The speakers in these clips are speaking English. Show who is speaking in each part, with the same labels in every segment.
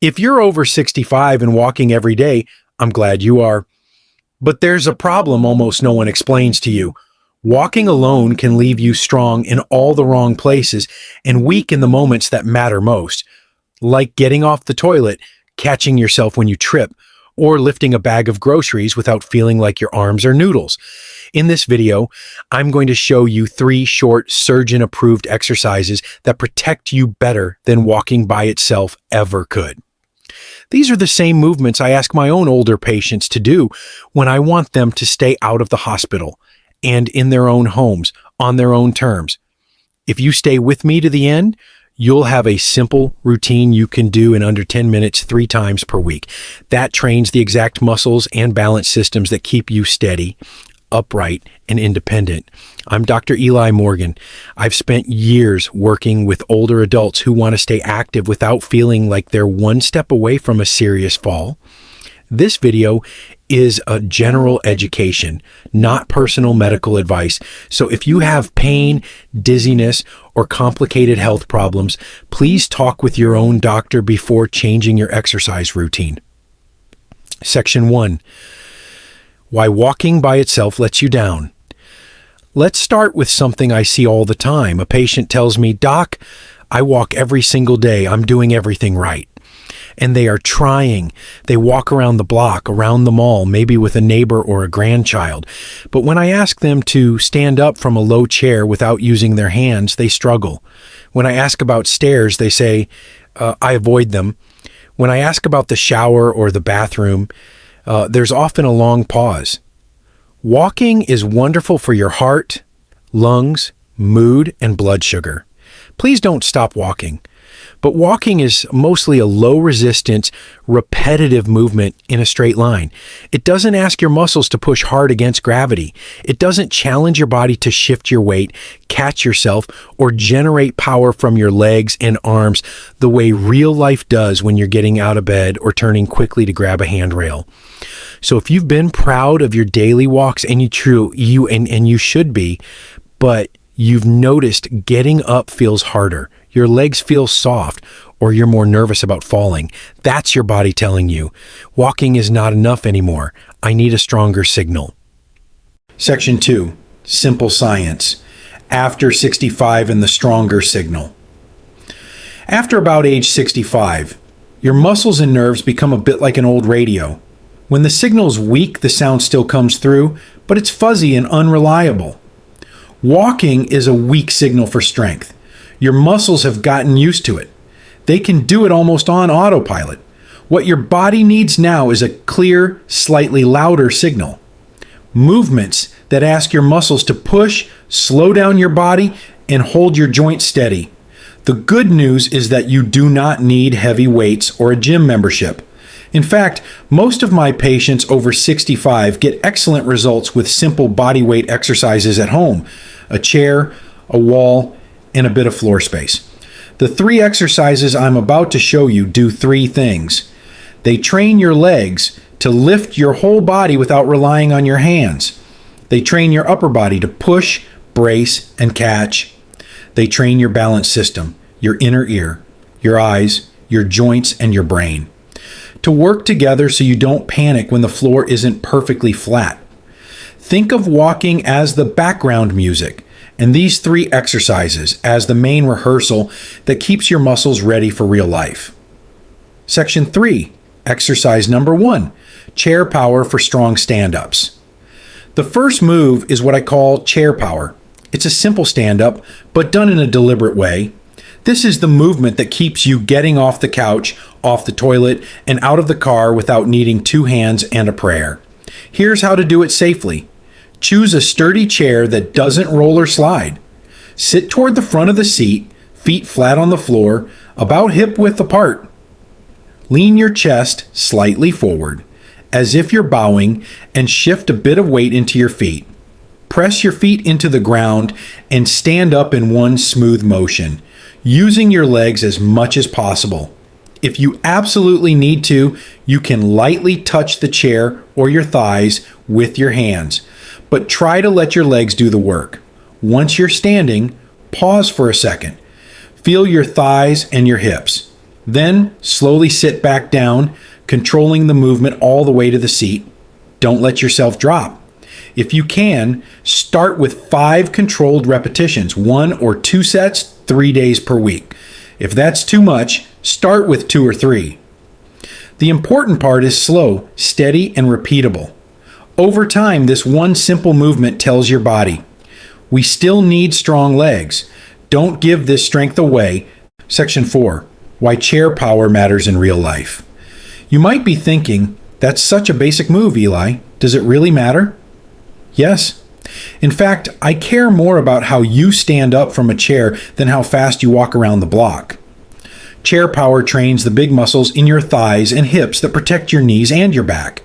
Speaker 1: If you're over 65 and walking every day, I'm glad you are. But there's a problem almost no one explains to you. Walking alone can leave you strong in all the wrong places and weak in the moments that matter most, like getting off the toilet, catching yourself when you trip, or lifting a bag of groceries without feeling like your arms are noodles. In this video, I'm going to show you 3 short surgeon-approved exercises that protect you better than walking by itself ever could. These are the same movements I ask my own older patients to do when I want them to stay out of the hospital and in their own homes on their own terms. If you stay with me to the end, you'll have a simple routine you can do in under 10 minutes 3 times per week. That trains the exact muscles and balance systems that keep you steady, upright, and independent. I'm Dr. Eli Morgan. I've spent years working with older adults who want to stay active without feeling like they're one step away from a serious fall. This video is a general education, not personal medical advice. So if you have pain, dizziness, or complicated health problems, please talk with your own doctor before changing your exercise routine. Section 1. Why walking by itself lets you down. Let's start with something I see all the time. A patient tells me, "Doc, I walk every single day. I'm doing everything right." And they are trying. They walk around the block, around the mall, maybe with a neighbor or a grandchild. But when I ask them to stand up from a low chair without using their hands, they struggle. When I ask about stairs, they say, I avoid them. When I ask about the shower or the bathroom, there's often a long pause. Walking is wonderful for your heart, lungs, mood, and blood sugar. Please don't stop walking. But walking is mostly a low-resistance, repetitive movement in a straight line. It doesn't ask your muscles to push hard against gravity. It doesn't challenge your body to shift your weight, catch yourself, or generate power from your legs and arms the way real life does when you're getting out of bed or turning quickly to grab a handrail. So if you've been proud of your daily walks, and you should be, but you've noticed getting up feels harder, your legs feel soft, or you're more nervous about falling, that's your body telling you, walking is not enough anymore. I need a stronger signal. Section 2. Simple science. After 65 and the stronger signal. After about age 65, your muscles and nerves become a bit like an old radio. When the signal's weak, the sound still comes through, but it's fuzzy and unreliable. Walking is a weak signal for strength. Your muscles have gotten used to it. They can do it almost on autopilot. What your body needs now is a clear, slightly louder signal. Movements that ask your muscles to push, slow down your body, and hold your joints steady. The good news is that you do not need heavy weights or a gym membership. In fact, most of my patients over 65 get excellent results with simple body weight exercises at home: a chair, a wall, and a bit of floor space. The 3 exercises I'm about to show you do 3 things. They train your legs to lift your whole body without relying on your hands. They train your upper body to push, brace, and catch. They train your balance system, your inner ear, your eyes, your joints, and your brain to work together so you don't panic when the floor isn't perfectly flat. Think of walking as the background music, and these 3 exercises as the main rehearsal that keeps your muscles ready for real life. Section 3, exercise number 1, chair power for strong stand-ups. The first move is what I call chair power. It's a simple stand-up, but done in a deliberate way. This is the movement that keeps you getting off the couch, off the toilet, and out of the car without needing 2 hands and a prayer. Here's how to do it safely. Choose a sturdy chair that doesn't roll or slide. Sit toward the front of the seat, feet flat on the floor, about hip width apart. Lean your chest slightly forward, as if you're bowing, and shift a bit of weight into your feet. Press your feet into the ground and stand up in one smooth motion, using your legs as much as possible. If you absolutely need to, you can lightly touch the chair or your thighs with your hands, but try to let your legs do the work. Once you're standing, pause for a second. Feel your thighs and your hips. Then slowly sit back down, controlling the movement all the way to the seat. Don't let yourself drop. If you can, start with 5 controlled repetitions, 1 or 2 sets, 3 days per week. If that's too much, start with 2 or 3. The important part is slow, steady, and repeatable. Over time, this one simple movement tells your body, we still need strong legs. Don't give this strength away. Section 4. Why chair power matters in real life. You might be thinking, that's such a basic move, Eli. Does it really matter? Yes. In fact, I care more about how you stand up from a chair than how fast you walk around the block. Chair power trains the big muscles in your thighs and hips that protect your knees and your back.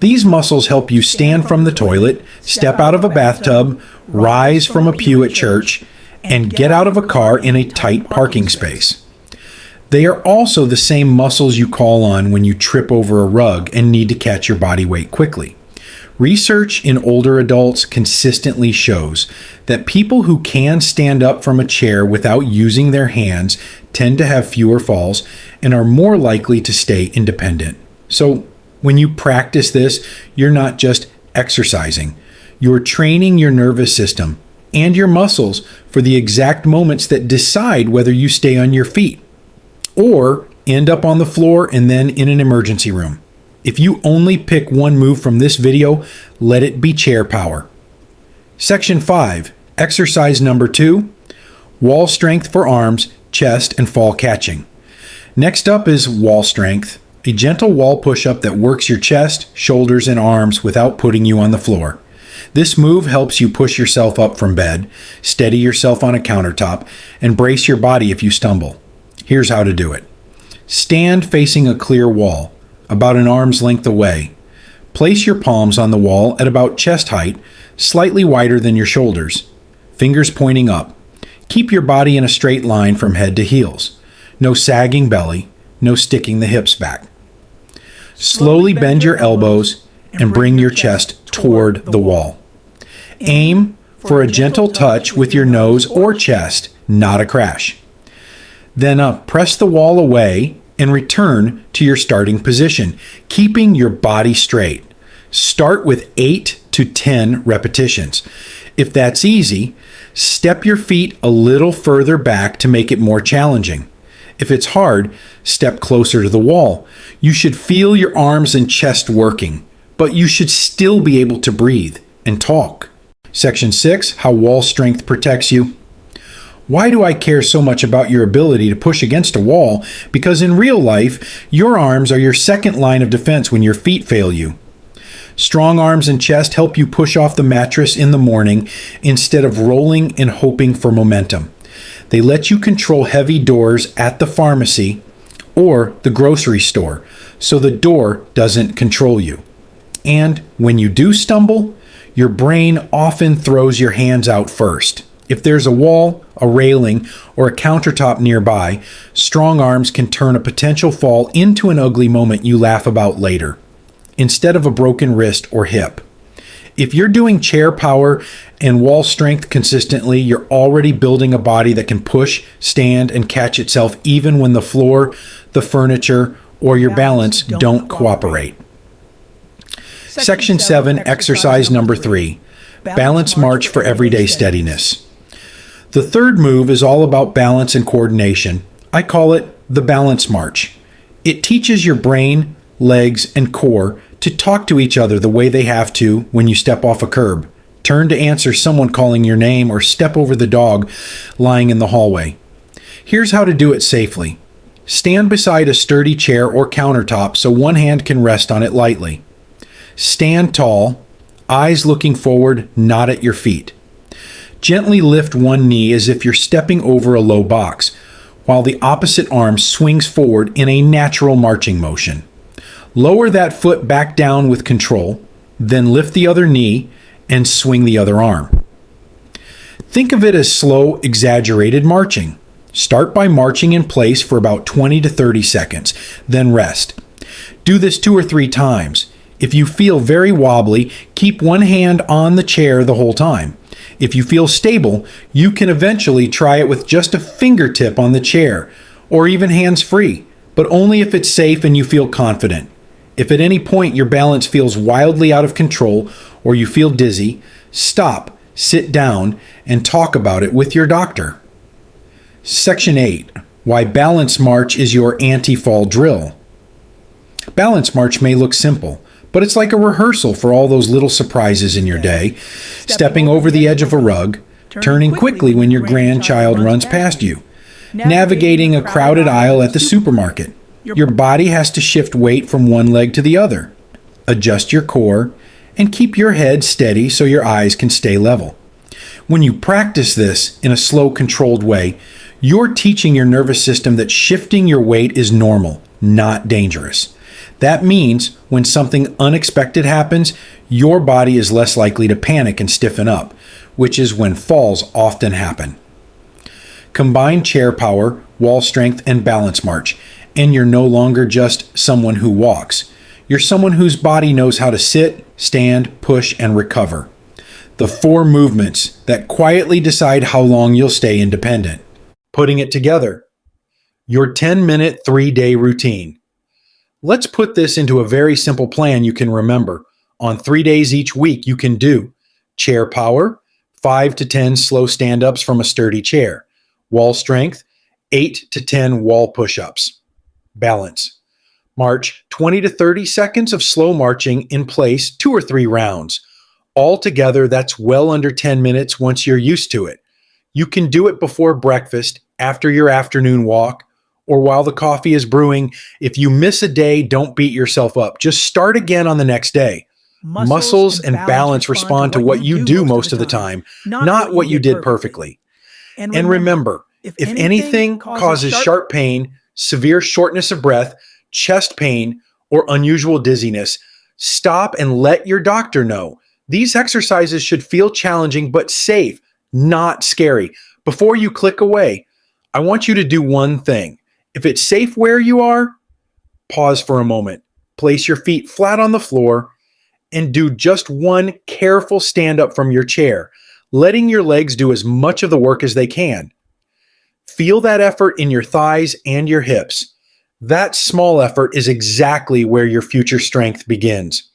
Speaker 1: These muscles help you stand from the toilet, step out of a bathtub, rise from a pew at church, and get out of a car in a tight parking space. They are also the same muscles you call on when you trip over a rug and need to catch your body weight quickly. Research in older adults consistently shows that people who can stand up from a chair without using their hands tend to have fewer falls and are more likely to stay independent. So, when you practice this, you're not just exercising. You're training your nervous system and your muscles for the exact moments that decide whether you stay on your feet or end up on the floor and then in an emergency room. If you only pick one move from this video, let it be chair power. Section 5, exercise number 2, wall strength for arms, chest, and fall catching. Next up is wall strength, a gentle wall push-up that works your chest, shoulders, and arms without putting you on the floor. This move helps you push yourself up from bed, steady yourself on a countertop, and brace your body if you stumble. Here's how to do it. Stand facing a clear wall, about an arm's length away. Place your palms on the wall at about chest height, slightly wider than your shoulders. Fingers pointing up. Keep your body in a straight line from head to heels. No sagging belly, no sticking the hips back. Slowly bend your elbows and bring your chest toward the wall. Aim for a gentle touch with your nose or chest, not a crash. Then press the wall away and return to your starting position, keeping your body straight. Start with 8 to 10 repetitions. If that's easy, step your feet a little further back to make it more challenging. If it's hard, step closer to the wall. You should feel your arms and chest working, but you should still be able to breathe and talk. Section 6, how wall strength protects you. Why do I care so much about your ability to push against a wall? Because in real life, your arms are your second line of defense when your feet fail you. Strong arms and chest help you push off the mattress in the morning instead of rolling and hoping for momentum. They let you control heavy doors at the pharmacy or the grocery store, so the door doesn't control you. And when you do stumble, your brain often throws your hands out first. If there's a wall, a railing, or a countertop nearby, strong arms can turn a potential fall into an ugly moment you laugh about later, instead of a broken wrist or hip. If you're doing chair power and wall strength consistently, you're already building a body that can push, stand, and catch itself even when the floor, the furniture, or your balance don't cooperate. Section 7, exercise number 3, balance march for everyday steadiness. The third move is all about balance and coordination. I call it the balance march. It teaches your brain, legs, and core to talk to each other the way they have to when you step off a curb, turn to answer someone calling your name, or step over the dog lying in the hallway. Here's how to do it safely. Stand beside a sturdy chair or countertop so one hand can rest on it lightly. Stand tall, eyes looking forward, not at your feet. Gently lift one knee as if you're stepping over a low box, while the opposite arm swings forward in a natural marching motion. Lower that foot back down with control, then lift the other knee and swing the other arm. Think of it as slow, exaggerated marching. Start by marching in place for about 20 to 30 seconds, then rest. Do this 2 or 3 times. If you feel very wobbly, keep one hand on the chair the whole time. If you feel stable, you can eventually try it with just a fingertip on the chair, or even hands-free, but only if it's safe and you feel confident. If at any point your balance feels wildly out of control or you feel dizzy, stop, sit down, and talk about it with your doctor. Section 8. Why Balance March is your anti-fall drill. Balance March may look simple, but it's like a rehearsal for all those little surprises in your day. Stepping over the edge of a rug, turning quickly when your grandchild runs past you, navigating a crowded aisle at the supermarket. Your body has to shift weight from one leg to the other. Adjust your core and keep your head steady so your eyes can stay level. When you practice this in a slow, controlled way, you're teaching your nervous system that shifting your weight is normal, not dangerous. That means when something unexpected happens, your body is less likely to panic and stiffen up, which is when falls often happen. Combine chair power, wall strength, and balance march, and you're no longer just someone who walks. You're someone whose body knows how to sit, stand, push, and recover. The 4 movements that quietly decide how long you'll stay independent. Putting it together. Your 10-minute, 3-day routine. Let's put this into a very simple plan you can remember. On 3 days each week, you can do chair power, 5 to 10 slow stand-ups from a sturdy chair. Wall strength, 8 to 10 wall push-ups. Balance. March 20 to 30 seconds of slow marching in place 2 or 3 rounds. Altogether, that's well under 10 minutes once you're used to it. You can do it before breakfast, after your afternoon walk, or while the coffee is brewing. If you miss a day, don't beat yourself up. Just start again on the next day. Muscles and balance respond to what you do most of the time, not what you did perfectly. And remember, if anything causes sharp pain, severe shortness of breath, chest pain, or unusual dizziness, stop and let your doctor know. These exercises should feel challenging but safe, not scary. Before you click away, I want you to do one thing. If it's safe where you are, pause for a moment. Place your feet flat on the floor and do just one careful stand up from your chair, letting your legs do as much of the work as they can. Feel that effort in your thighs and your hips. That small effort is exactly where your future strength begins.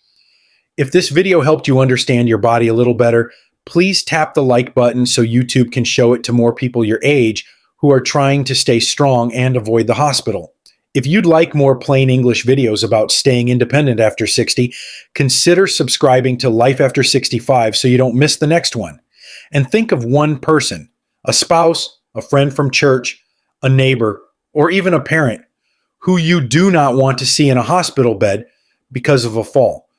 Speaker 1: If this video helped you understand your body a little better, please tap the like button so YouTube can show it to more people your age who are trying to stay strong and avoid the hospital. If you'd like more plain English videos about staying independent after 60, consider subscribing to Life After 65 so you don't miss the next one. And think of one person, a spouse, a friend from church, a neighbor, or even a parent who you do not want to see in a hospital bed because of a fall.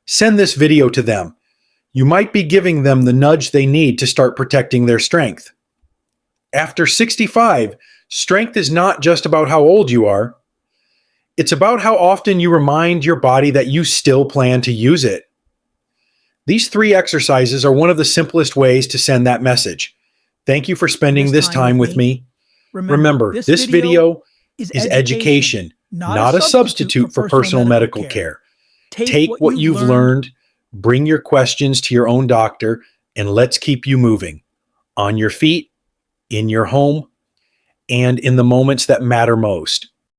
Speaker 1: Send this video to them. You might be giving them the nudge they need to start protecting their strength. After 65, strength is not just about how old you are. It's about how often you remind your body that you still plan to use it. These 3 exercises are one of the simplest ways to send that message. Thank you for spending this time with me. Remember, this video is education, not a substitute for personal medical care. Take what you've learned, bring your questions to your own doctor, and let's keep you moving. On your feet, in your home, and in the moments that matter most.